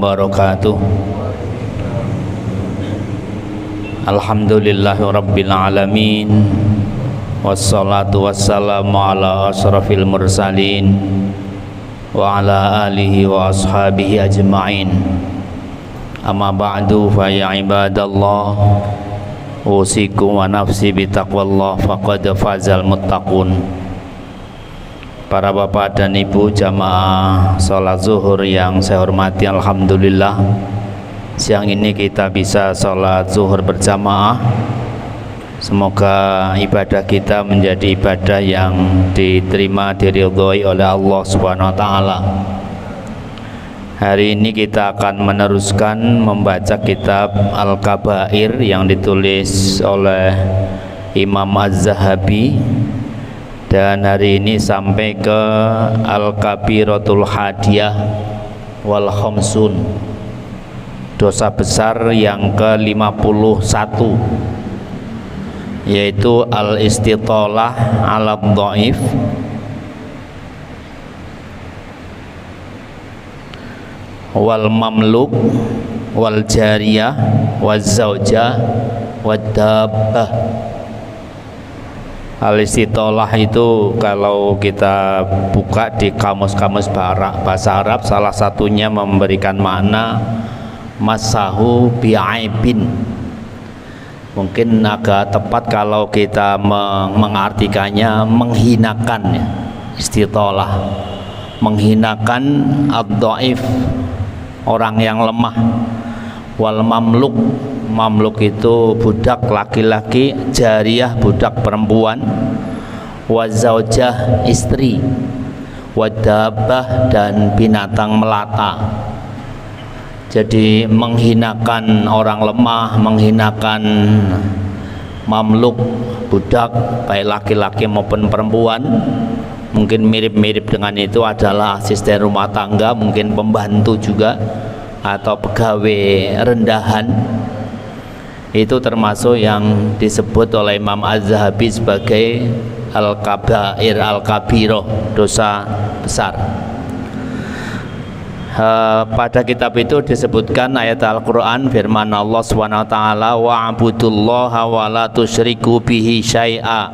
wabarakatuh. Alhamdulillahirabbil alamin. Wassalatu wassalamu ala asrafil mursalin wa ala alihi wa ashabihi ajma'in. Amma ba'du fa ya ibadallah, usikum wa nafsi bitaqwallah faqad fazal muttaqun. Para bapak dan ibu jamaah sholat zuhur yang saya hormati, alhamdulillah siang ini kita bisa sholat zuhur berjamaah. Semoga ibadah kita menjadi ibadah yang diterima, diridhoi oleh Allah Subhanahu wa taala. Hari ini kita akan meneruskan membaca kitab Al-Kabair yang ditulis oleh Imam Az-Zahabi, dan hari ini sampai ke Al-Kabiratul Hadiyah wal Khamsun, dosa besar yang ke-51, yaitu al-istitalah ala dhaif wal mamluk wal jariyah waz zaujah wad dabbah. Al-istitalah itu kalau kita buka di kamus-kamus bahasa Arab, salah satunya memberikan makna masahu bi'aibin. Mungkin agak tepat kalau kita mengartikannya menghinakan, ya. Istitalah menghinakan ad-dhaif, orang yang lemah. Wal mamluk, mamluk itu budak laki-laki, jariyah budak perempuan, wa zaujah istri, wa dabbah dan binatang melata. Jadi menghinakan orang lemah, menghinakan mamluk, budak, baik laki-laki maupun perempuan. Mungkin mirip-mirip dengan itu adalah asisten rumah tangga, mungkin pembantu juga, atau pegawai rendahan. Itu termasuk yang disebut oleh Imam Az-Zahabi sebagai Al-Kabair, Al-Kabiroh, dosa besar. Pada kitab itu disebutkan ayat Al-Quran, firman Allah SWT, wa'budullaha wa la tusyriku bihi syai'a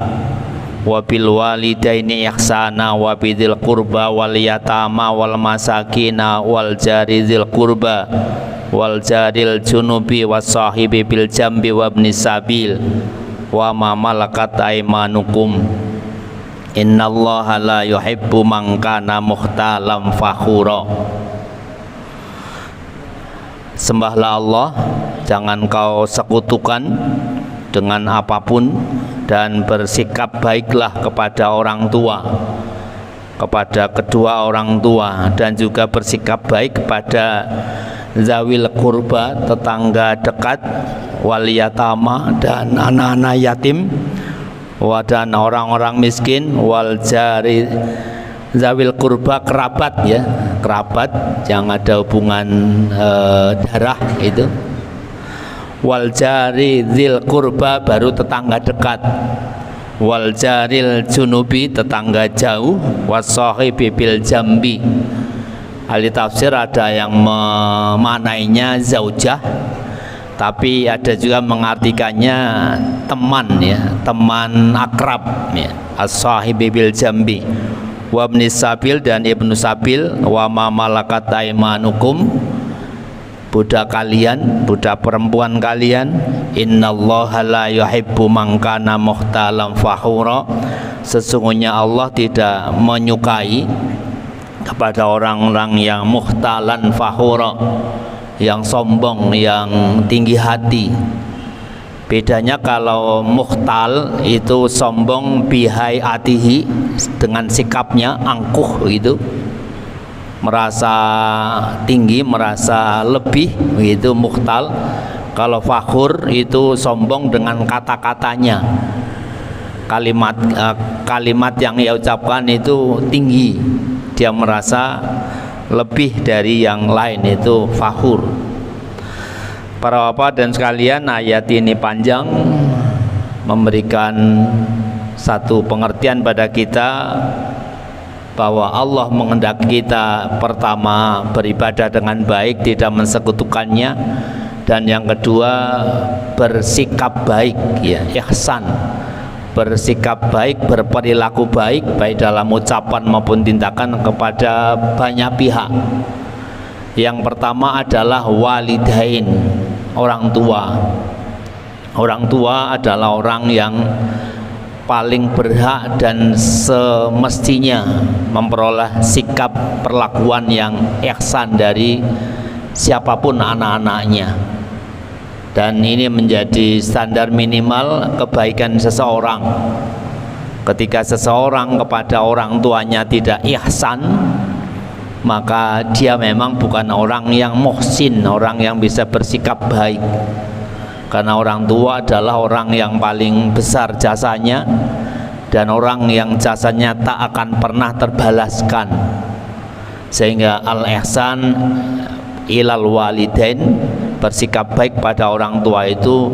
wa bil walidaini ihsana wa bidil qurba wal yatama wal masakina wal jari dzil qurba wal jaril junubi was sahibi bil jambi wa ibnis sabil wa ma malakat aymanukum innallaha la yuhibbu man kana mukhtalam fakhura. Sembahlah Allah, jangan kau sekutukan dengan apapun, dan bersikap baiklah kepada orang tua, kepada kedua orang tua, dan juga bersikap baik kepada zawil qurba, tetangga dekat, wal yatama dan anak-anak yatim, dan orang-orang miskin, wal jari zawil qurba, kerabat, ya, kerabat yang ada hubungan darah itu. Wal jari dzil qurba baru tetangga dekat, wal jaril junubi tetangga jauh, wasahibi bil jambi. Ahli tafsir ada yang memanainya zaujah, tapi ada juga mengartikannya teman, ya, teman akrab, ya, as-sahibi bil jambi, wa ibnis sabil dan ibnu sabil, wa ma malakat aymanukum, budak kalian, budak perempuan kalian. Innallaha la yuhibbu man kana mukhtalan fakhura. Sesungguhnya Allah tidak menyukai kepada orang-orang yang mukhtalan fakhura, yang sombong, yang tinggi hati. Bedanya kalau mukhtal itu sombong bihai atihi, dengan sikapnya angkuh itu, merasa tinggi, merasa lebih, itu mukhtal. Kalau fakhur itu sombong dengan kata-katanya, kalimat yang ia ucapkan itu tinggi, dia merasa lebih dari yang lain, itu fakhur. Para bapak dan sekalian, ayat ini panjang, memberikan satu pengertian pada kita bahwa Allah menghendaki kita pertama beribadah dengan baik, tidak mensekutukannya, dan yang kedua bersikap baik, ya, ihsan, bersikap baik, berperilaku baik, baik dalam ucapan maupun tindakan kepada banyak pihak. Yang pertama adalah walidain, orang tua. Orang tua adalah orang yang paling berhak dan semestinya memperoleh sikap perlakuan yang ihsan dari siapapun anak-anaknya, dan ini menjadi standar minimal kebaikan seseorang. Ketika seseorang kepada orang tuanya tidak ihsan, maka dia memang bukan orang yang muhsin, orang yang bisa bersikap baik. Karena orang tua adalah orang yang paling besar jasanya, dan orang yang jasanya tak akan pernah terbalaskan. Sehingga al-ihsan ilal walidain, bersikap baik pada orang tua itu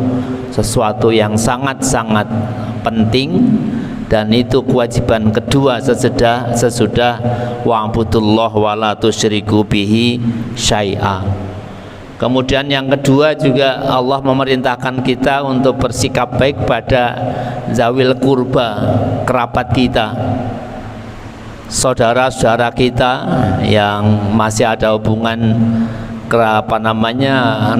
sesuatu yang sangat-sangat penting, dan itu kewajiban kedua sesudah wa'budullah wa la tusyriku bihi syai'a. Kemudian yang kedua juga Allah memerintahkan kita untuk bersikap baik pada zawil kurba, kerabat kita, saudara-saudara kita yang masih ada hubungan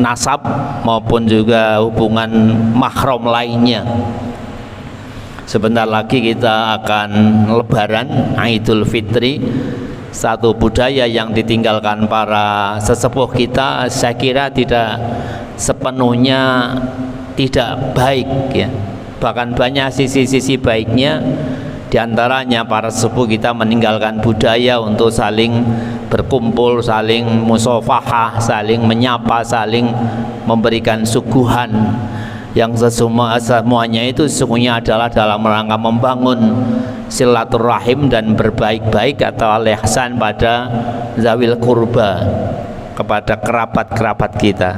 nasab maupun juga hubungan mahram lainnya. Sebentar lagi kita akan Lebaran, Idul Fitri, satu budaya yang ditinggalkan para sesepuh kita, saya kira tidak sepenuhnya tidak baik, ya. Bahkan banyak sisi-sisi baiknya. Di antaranya para sesepuh kita meninggalkan budaya untuk saling berkumpul, saling musafahah, saling menyapa, saling memberikan suguhan, yang semuanya itu sesungguhnya adalah dalam rangka membangun silaturahim dan berbaik-baik atau al-ihsan pada zawil kurba, kepada kerabat-kerabat kita.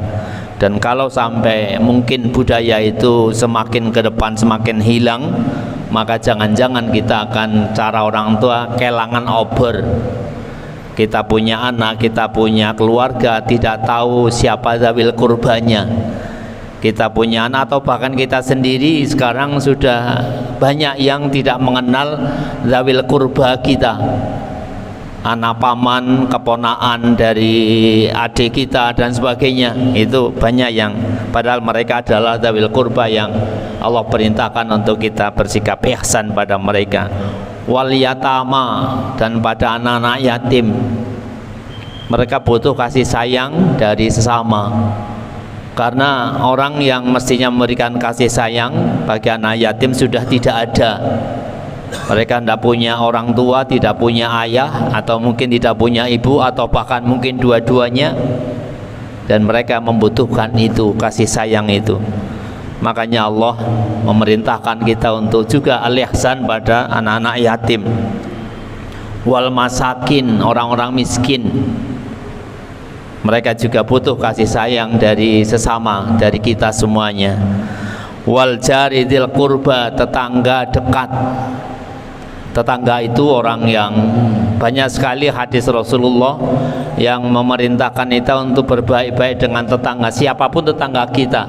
Dan kalau sampai mungkin budaya itu semakin ke depan semakin hilang, maka jangan-jangan kita akan cara orang tua kelangan obor. Kita punya anak, kita punya keluarga, tidak tahu siapa zawil kurbanya. Kita punya anak atau bahkan kita sendiri sekarang sudah banyak yang tidak mengenal zawil kurba kita, anak paman, keponaan dari adik kita dan sebagainya. Itu banyak yang padahal mereka adalah zawil kurba yang Allah perintahkan untuk kita bersikap ihsan pada mereka. Wal yatama, dan pada anak-anak yatim, mereka butuh kasih sayang dari sesama. Karena orang yang mestinya memberikan kasih sayang bagi anak yatim sudah tidak ada. Mereka tidak punya orang tua, tidak punya ayah, atau mungkin tidak punya ibu, atau bahkan mungkin dua-duanya, dan mereka membutuhkan itu, kasih sayang itu. Makanya Allah memerintahkan kita untuk juga al-ihsan pada anak-anak yatim. Wal masakin, orang-orang miskin, mereka juga butuh kasih sayang dari sesama, dari kita semuanya. Wal jari dzil qurba, tetangga dekat. Tetangga itu orang yang banyak sekali hadis Rasulullah yang memerintahkan kita untuk berbaik-baik dengan tetangga, siapapun tetangga kita,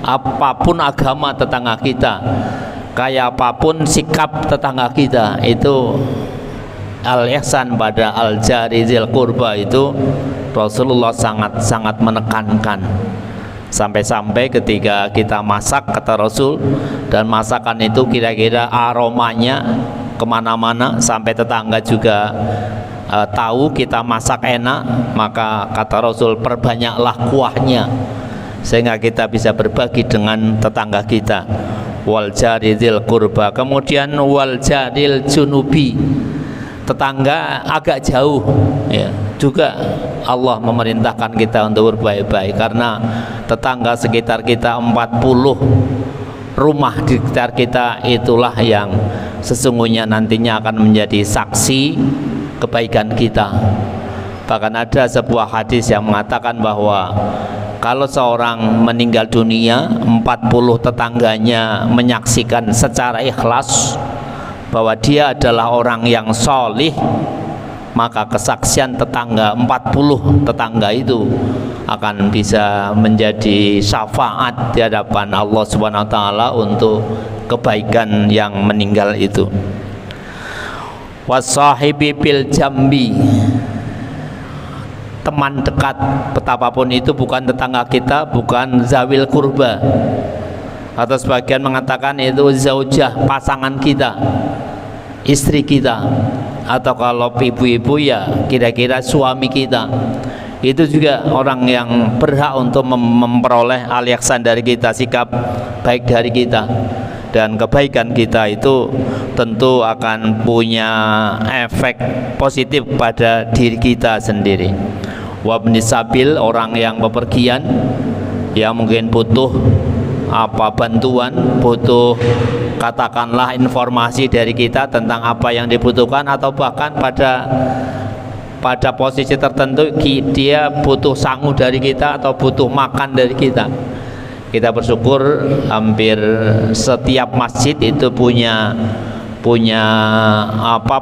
apapun agama tetangga kita, kayak apapun sikap tetangga kita. Itu al-ihsan pada al-jari dzil qurba itu Rasulullah sangat menekankan. Sampai-sampai ketika kita masak, kata Rasul, dan masakan itu kira-kira aromanya kemana-mana, sampai tetangga juga tahu kita masak enak, maka kata Rasul, perbanyaklah kuahnya sehingga kita bisa berbagi dengan tetangga kita. Wal jari dzil qurba. Kemudian wal jaril junubi, tetangga agak jauh, ya, juga Allah memerintahkan kita untuk berbaik-baik. Karena tetangga sekitar kita 40 rumah di sekitar kita itulah yang sesungguhnya nantinya akan menjadi saksi kebaikan kita. Bahkan ada sebuah hadis yang mengatakan bahwa kalau seorang meninggal dunia, 40 tetangganya menyaksikan secara ikhlas, bahwa dia adalah orang yang solih, maka kesaksian tetangga 40 tetangga itu akan bisa menjadi syafaat di hadapan Allah Subhanahu wa taala untuk kebaikan yang meninggal itu. Wasahibi bil jambi, teman dekat betapapun itu, bukan tetangga kita, bukan zawil kurba, atau sebagian mengatakan itu zaujah, pasangan kita, istri kita, atau kalau ibu-ibu ya kira-kira suami kita. Itu juga orang yang berhak untuk memperoleh al-ihsan dari kita, sikap baik dari kita, dan kebaikan kita itu tentu akan punya efek positif pada diri kita sendiri. Wabni sabil, orang yang bepergian yang mungkin butuh bantuan, butuh katakanlah informasi dari kita tentang apa yang dibutuhkan, atau bahkan pada posisi tertentu dia butuh sangu dari kita atau butuh makan dari kita. Kita bersyukur hampir setiap masjid itu punya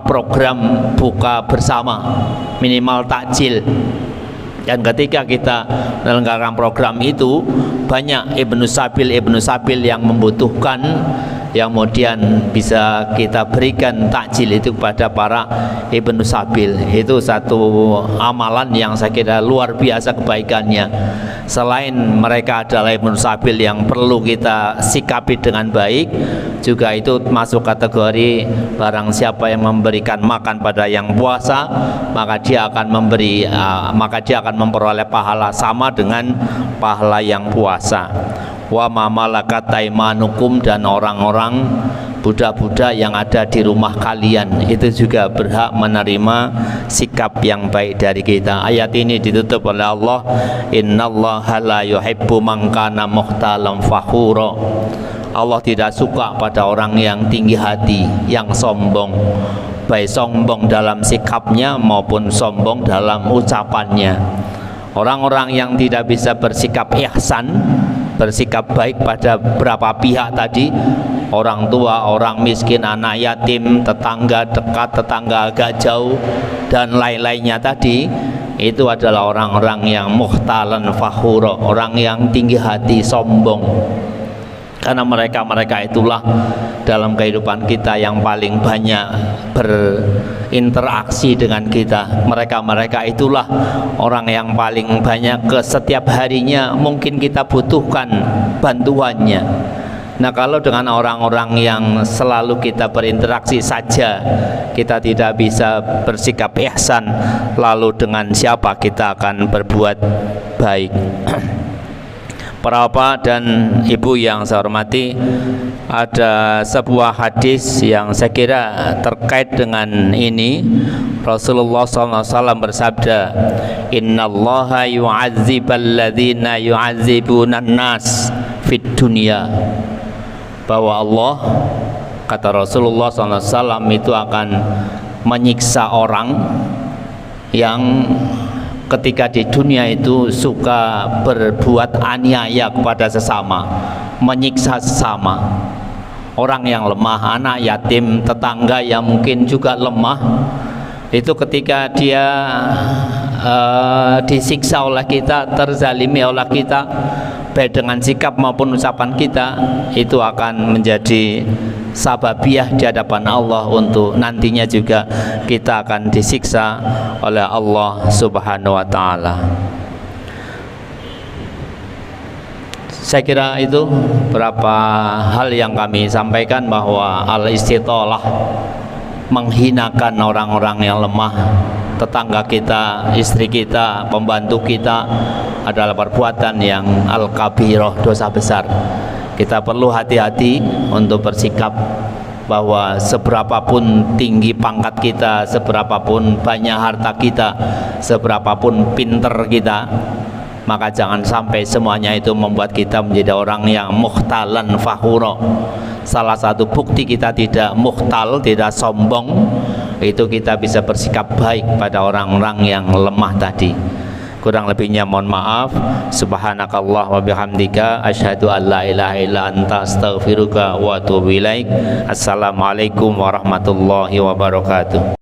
program buka bersama, minimal takjil. Dan ketika kita menyelenggarakan program itu, banyak ibnu sabil yang membutuhkan, yang kemudian bisa kita berikan takjil itu kepada para ibnu sabil. Itu satu amalan yang saya kira luar biasa kebaikannya. Selain mereka adalah ibnu sabil yang perlu kita sikapi dengan baik, juga itu masuk kategori barang siapa yang memberikan makan pada yang puasa, maka dia akan memperoleh pahala sama dengan pahala yang puasa. Wa ma malakat aimanukum, dan orang-orang budak-budak yang ada di rumah kalian itu juga berhak menerima sikap yang baik dari kita. Ayat ini ditutup oleh Allah, innallaha la yuhibbu man kana mukhtalan fakhura. Allah tidak suka pada orang yang tinggi hati, yang sombong, baik sombong dalam sikapnya maupun sombong dalam ucapannya. Orang-orang yang tidak bisa bersikap ihsan, bersikap baik pada beberapa pihak tadi, orang tua, orang miskin, anak yatim, tetangga dekat, tetangga agak jauh, dan lain-lainnya tadi, itu adalah orang-orang yang mukhtalan fakhura, orang yang tinggi hati, sombong. Karena mereka itulah dalam kehidupan kita yang paling banyak berinteraksi dengan kita. Mereka itulah orang yang paling banyak ke setiap harinya mungkin kita butuhkan bantuannya. Nah, kalau dengan orang-orang yang selalu kita berinteraksi saja kita tidak bisa bersikap ihsan, lalu dengan siapa kita akan berbuat baik? Para bapak dan ibu yang saya hormati, ada sebuah hadis yang saya kira terkait dengan ini. Rasulullah SAW bersabda, innallaha yu'adzibal ladzina yu'adzibunan nas fid dunya, bahwa Allah, kata Rasulullah SAW, itu akan menyiksa orang yang ketika di dunia itu suka berbuat aniaya kepada sesama, menyiksa sesama. Orang yang lemah, anak yatim, tetangga yang mungkin juga lemah, itu ketika dia disiksa oleh kita, terzalimi oleh kita, baik dengan sikap maupun ucapan kita, itu akan menjadi sababiah di hadapan Allah untuk nantinya juga kita akan disiksa oleh Allah Subhanahu wa taala. Saya kira itu beberapa hal yang kami sampaikan, bahwa al-istitalah, menghinakan orang-orang yang lemah, tetangga kita, istri kita, pembantu kita, adalah perbuatan yang al-kabirah, dosa besar. Kita perlu hati-hati untuk bersikap bahwa seberapapun tinggi pangkat kita, seberapapun banyak harta kita, seberapapun pinter kita, maka jangan sampai semuanya itu membuat kita menjadi orang yang mukhtalan fakhura. Salah satu bukti kita tidak mukhtal, tidak sombong, itu kita bisa bersikap baik pada orang-orang yang lemah tadi. Kurang lebihnya mohon maaf. Subhanakallah wa bihamdika asyhadu an la ilaha illa anta astaghfiruka wa atubu ilaik. Assalamualaikum warahmatullahi wabarakatuh.